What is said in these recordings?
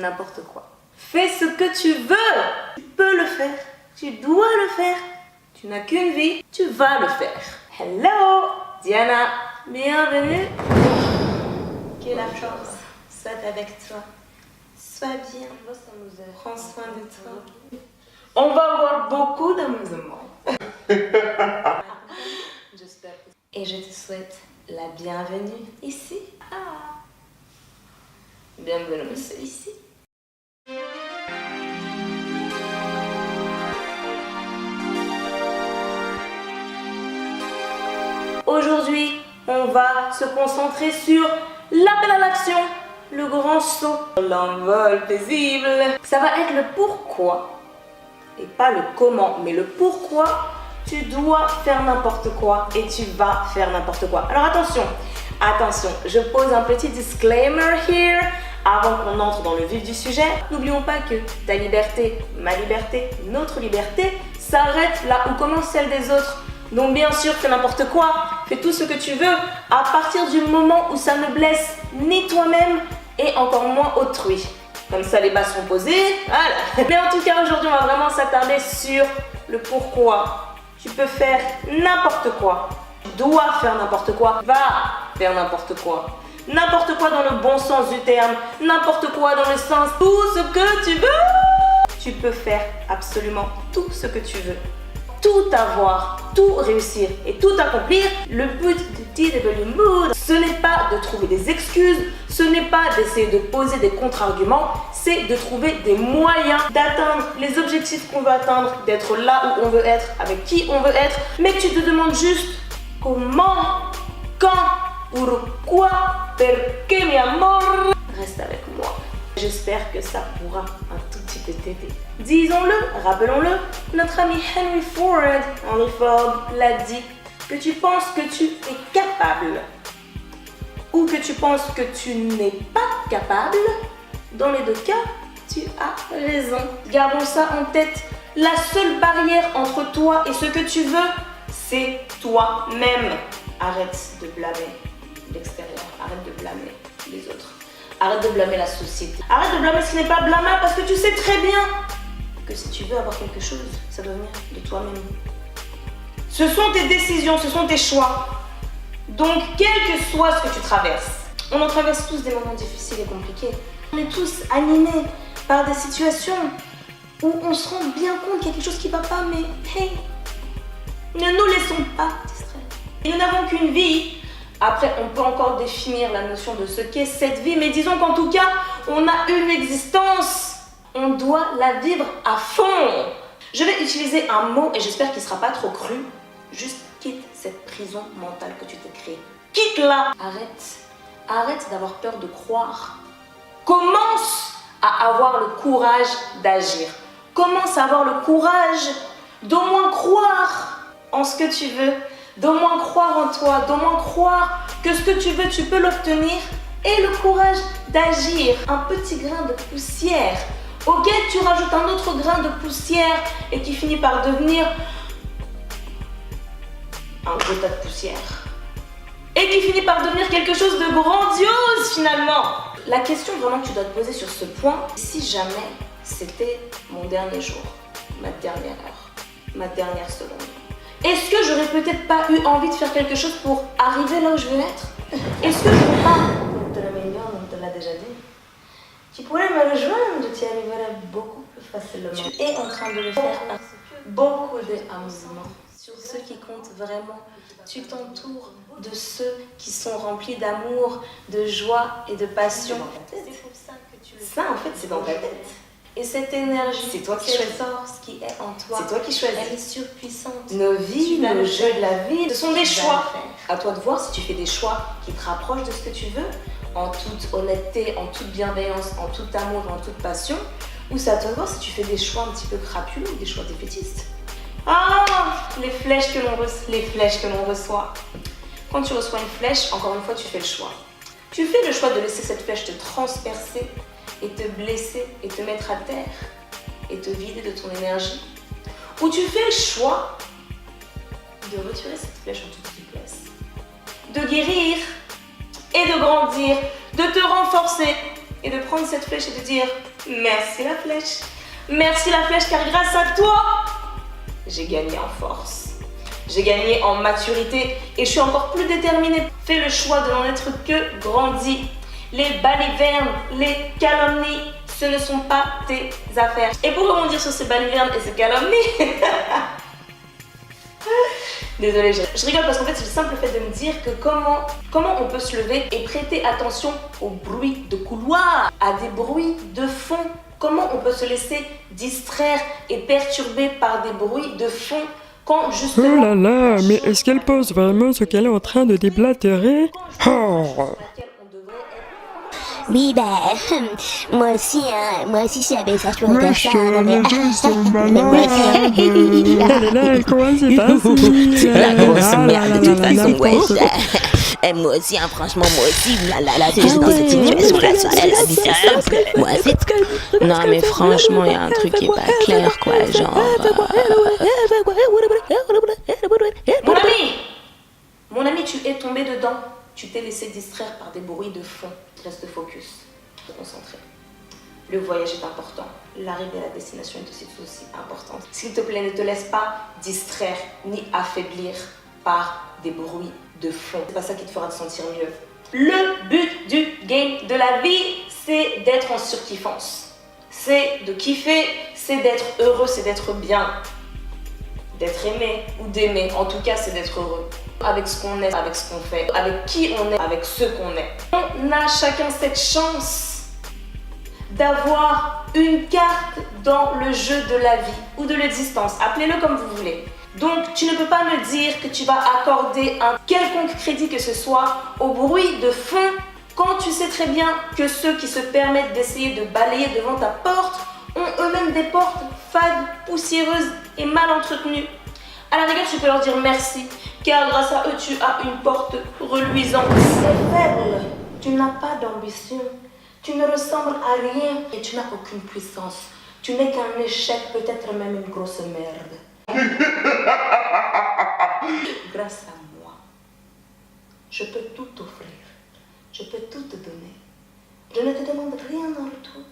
n'importe quoi. Fais ce que tu veux. Tu peux le faire. Tu dois le faire. Tu n'as qu'une vie. Tu vas le faire. Hello, Diana. Bienvenue. Que la chance soit avec toi. Sois bien. Prends soin de toi. On va avoir beaucoup d'amusement. Et je te souhaite la bienvenue ici. Bienvenue, monsieur, ici. Aujourd'hui, on va se concentrer sur l'appel à l'action, le grand saut, l'envol paisible. Ça va être le pourquoi, et pas le comment, mais le pourquoi tu dois faire n'importe quoi et tu vas faire n'importe quoi. Alors attention, je pose un petit disclaimer here avant qu'on entre dans le vif du sujet. N'oublions pas que ta liberté, ma liberté, notre liberté s'arrête là où commence celle des autres. Donc bien sûr, fais n'importe quoi, fais tout ce que tu veux à partir du moment où ça ne blesse ni toi-même et encore moins autrui. Comme ça, les bases sont posées, voilà. Mais en tout cas, aujourd'hui, on va vraiment s'attarder sur le pourquoi. Tu peux faire n'importe quoi, tu dois faire n'importe quoi, va faire n'importe quoi. N'importe quoi dans le bon sens du terme, n'importe quoi dans le sens tout ce que tu veux. Tu peux faire absolument tout ce que tu veux. Tout avoir, tout réussir et tout accomplir. Le but de TW Mood, ce n'est pas de trouver des excuses, ce n'est pas d'essayer de poser des contre-arguments, c'est de trouver des moyens d'atteindre les objectifs qu'on veut atteindre, d'être là où on veut être, avec qui on veut être, mais tu te demandes juste comment, quand, pourquoi, perché mi amor. Reste avec moi. J'espère que ça pourra un tout petit peu t'aider. Disons-le, rappelons-le, notre ami Henry Ford l'a dit, que tu penses que tu es capable ou que tu penses que tu n'es pas capable, dans les deux cas, tu as raison. Gardons ça en tête. La seule barrière entre toi et ce que tu veux, c'est toi-même. Arrête de blâmer l'extérieur, arrête de blâmer les autres. Arrête de blâmer la société. Arrête de blâmer ce qui n'est pas blâmable parce que tu sais très bien que si tu veux avoir quelque chose, ça doit venir de toi-même. Ce sont tes décisions, ce sont tes choix. Donc, quel que soit ce que tu traverses, on en traverse tous des moments difficiles et compliqués. On est tous animés par des situations où on se rend bien compte qu'il y a quelque chose qui ne va pas, mais hey, ne nous laissons pas distraire. Nous n'avons qu'une vie. Après, on peut encore définir la notion de ce qu'est cette vie, mais disons qu'en tout cas, on a une existence. On doit la vivre à fond. Je vais utiliser un mot et j'espère qu'il ne sera pas trop cru. Juste quitte cette prison mentale que tu t'es créée. Quitte-la. Arrête d'avoir peur de croire. Commence à avoir le courage d'agir. Commence à avoir le courage d'au moins croire en ce que tu veux. D'au moins croire en toi, d'au moins croire que ce que tu veux, tu peux l'obtenir. Et le courage d'agir. Un petit grain de poussière auquel tu rajoutes un autre grain de poussière et qui finit par devenir un gros tas de poussière. Et qui finit par devenir quelque chose de grandiose finalement. La question vraiment que tu dois te poser sur ce point, si jamais c'était mon dernier jour, ma dernière heure, ma dernière seconde, est-ce que j'aurais peut-être pas eu envie de faire quelque chose pour arriver là où je veux être? Est-ce que je n'aurais pas... On te l'a déjà dit. Tu pourrais me rejoindre, tu y arriverais beaucoup plus facilement. Tu es en train de le faire. Beaucoup d'amusement. Sur ceux qui comptent vraiment. Tu t'entoures de ceux qui sont remplis d'amour, de joie et de passion. C'est pour ça que tu le fais. Ça, en fait, c'est dans ta tête. Et cette énergie, c'est toi qui choisis. Ce qui est en toi, c'est toi qui choisis. Elle est surpuissante. Nos vies, nos jeux de la vie, ce sont des choix. À toi de voir si tu fais des choix qui te rapprochent de ce que tu veux, en toute honnêteté, en toute bienveillance, en tout amour, en toute passion, ou c'est à toi de voir si tu fais des choix un petit peu crapuleux, des choix défaitistes. Ah, les flèches que l'on reçoit. Quand tu reçois une flèche, encore une fois, tu fais le choix. Tu fais le choix de laisser cette flèche te transpercer et te blesser et te mettre à terre et te vider de ton énergie. Ou tu fais le choix de retirer cette flèche en toute souplesse, de guérir et de grandir, de te renforcer et de prendre cette flèche et de dire merci la flèche. Merci la flèche car grâce à toi, j'ai gagné en force. J'ai gagné en maturité et je suis encore plus déterminée. Fais le choix de n'en être que grandi. Les balivernes, les calomnies, ce ne sont pas tes affaires. Et pour rebondir sur ces balivernes et ces calomnies, désolée, je rigole parce qu'en fait c'est le simple fait de me dire que comment on peut se lever et prêter attention aux bruits de couloir, à des bruits de fond. Comment on peut se laisser distraire et perturber par des bruits de fond quand justement... Oh là là, mais est-ce qu'elle pense vraiment ce qu'elle est en train de déblatérer? Oh. Oui, moi aussi, je savais ça, je pourrais faire ça. Les gens sont malades. Elle est là, elle commence à passer. La grosse merde, de toute façon, ouais, moi aussi, hein, franchement, moi aussi, je suis dans cette situation-là, ça, elle a dit ça. Moi, c'est... Non, mais franchement, il y a un truc qui est pas clair, quoi, genre... Mon ami, tu es tombé dedans. Tu t'es laissé distraire par des bruits de fond. Reste focus, concentré. Le voyage est important. L'arrivée à la destination est aussi importante. S'il te plaît, ne te laisse pas distraire ni affaiblir par des bruits de fond. C'est pas ça qui te fera te sentir mieux. Le but du game de la vie, c'est d'être en surkiffance. C'est de kiffer, c'est d'être heureux, c'est d'être bien. D'être aimé ou d'aimer. En tout cas, c'est d'être heureux. Avec ce qu'on est, avec ce qu'on fait, avec qui on est, avec ce qu'on est. On a chacun cette chance d'avoir une carte dans le jeu de la vie ou de l'existence. Appelez-le comme vous voulez. Donc, tu ne peux pas me dire que tu vas accorder un quelconque crédit que ce soit au bruit de fond quand tu sais très bien que ceux qui se permettent d'essayer de balayer devant ta porte ont eux-mêmes des portes fades, poussiéreuses et mal entretenues. À la rigueur, tu peux leur dire merci, car grâce à eux, tu as une porte reluisante. C'est faible, tu n'as pas d'ambition, tu ne ressembles à rien et tu n'as aucune puissance. Tu n'es qu'un échec, peut-être même une grosse merde. Grâce à moi, je peux tout t'offrir, je peux tout te donner. Je ne te demande rien en retour.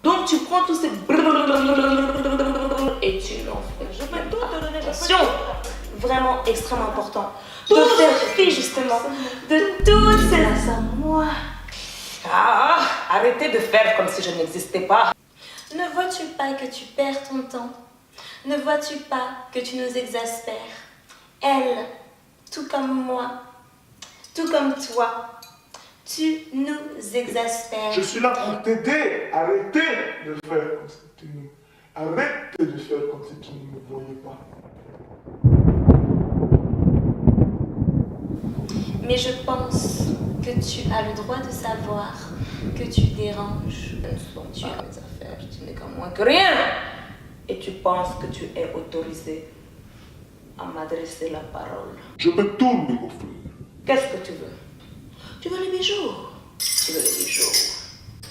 Donc tu prends tous ces et tu l'en fais. Je peux tout te donner. Attention, vraiment extrêmement important. De faire fi justement de tout cela à moi. Ah, arrêtez de faire comme si je n'existais pas. Ne vois-tu pas que tu perds ton temps? Ne vois-tu pas que tu nous exaspères? Elle, tout comme moi, tout comme toi, tu nous exaspères. Je suis là pour t'aider. Arrêtez de faire comme si tu ne... Arrêtez de faire comme si tu ne me voyais pas. Mais je pense que tu as le droit de savoir que tu déranges. Ce ne sont pas mes affaires, tu n'es qu'à moins que rien. Et tu penses que tu es autorisé à m'adresser la parole. Je peux tout lui offrir. Qu'est-ce que tu veux? Tu veux les bijoux? Tu veux les bijoux?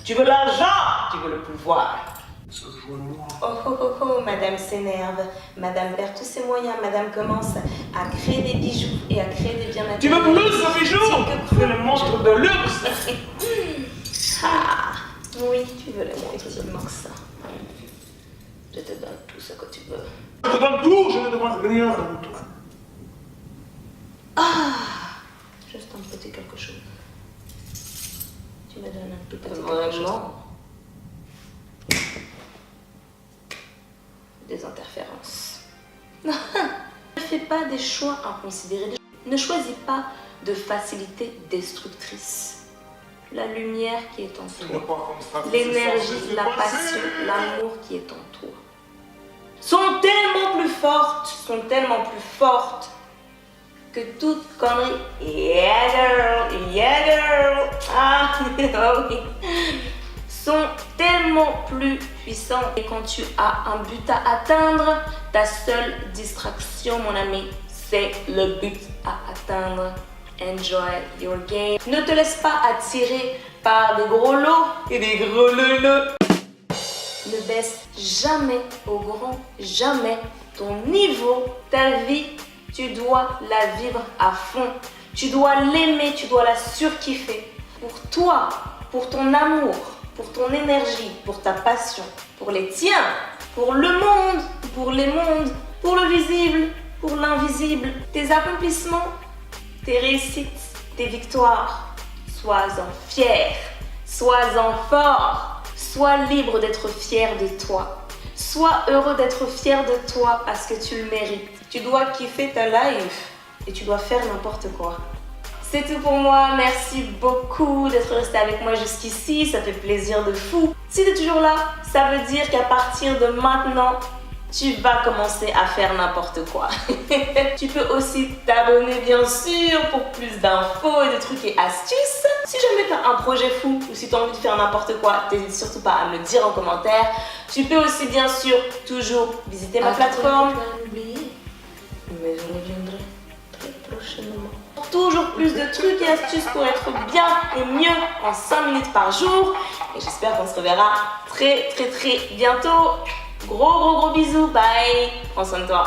Tu veux l'argent? Tu veux le pouvoir? Rejoins-moi. Oh, madame s'énerve. Madame perd tous ses moyens. Madame commence à créer des bijoux et à créer des biens matériels. Tu veux plus de bijoux? C'est le monstre de luxe. Ah, oui, tu veux le monstre de luxe. Je te donne tout ce que tu veux. Je te donne tout, je ne demande rien en retour. Ah, juste un petit quelque chose. Tu me donnes un tout petit quelque chose. Des interférences. Ne fais pas des choix inconsidérés. Ne choisis pas de facilité destructrice. La lumière qui est en toi, l'énergie, la passion, l'amour qui est en toi sont tellement plus fortes que toute connerie. Yeah girl, ah oui, sont tellement plus puissants. Et quand tu as un but à atteindre, ta seule distraction, mon ami, c'est le but à atteindre. Enjoy your game. Ne te laisse pas attirer par des gros lots et des gros lolos. Ne baisse jamais, au grand jamais, ton niveau, ta vie. Tu dois la vivre à fond. Tu dois l'aimer, tu dois la surkiffer. Pour toi, pour ton amour, pour ton énergie, pour ta passion, pour les tiens, pour le monde, pour les mondes, pour le visible, pour l'invisible, tes accomplissements, tes réussites, tes victoires. Sois-en fier, sois-en fort, sois libre d'être fier de toi. Sois heureux d'être fier de toi parce que tu le mérites. Tu dois kiffer ta life et tu dois faire n'importe quoi. C'est tout pour moi, merci beaucoup d'être resté avec moi jusqu'ici, ça fait plaisir de fou. Si tu es toujours là, ça veut dire qu'à partir de maintenant, tu vas commencer à faire n'importe quoi. Tu peux aussi t'abonner bien sûr pour plus d'infos et de trucs et astuces. Si jamais tu as un projet fou ou si tu as envie de faire n'importe quoi, n'hésite surtout pas à me le dire en commentaire. Tu peux aussi bien sûr toujours visiter ma plateforme. Mais je reviendrai très prochainement. Toujours plus de trucs et astuces pour être bien et mieux en 5 minutes par jour. Et j'espère qu'on se reverra très bientôt. Gros bisous, bye. Prends soin de toi.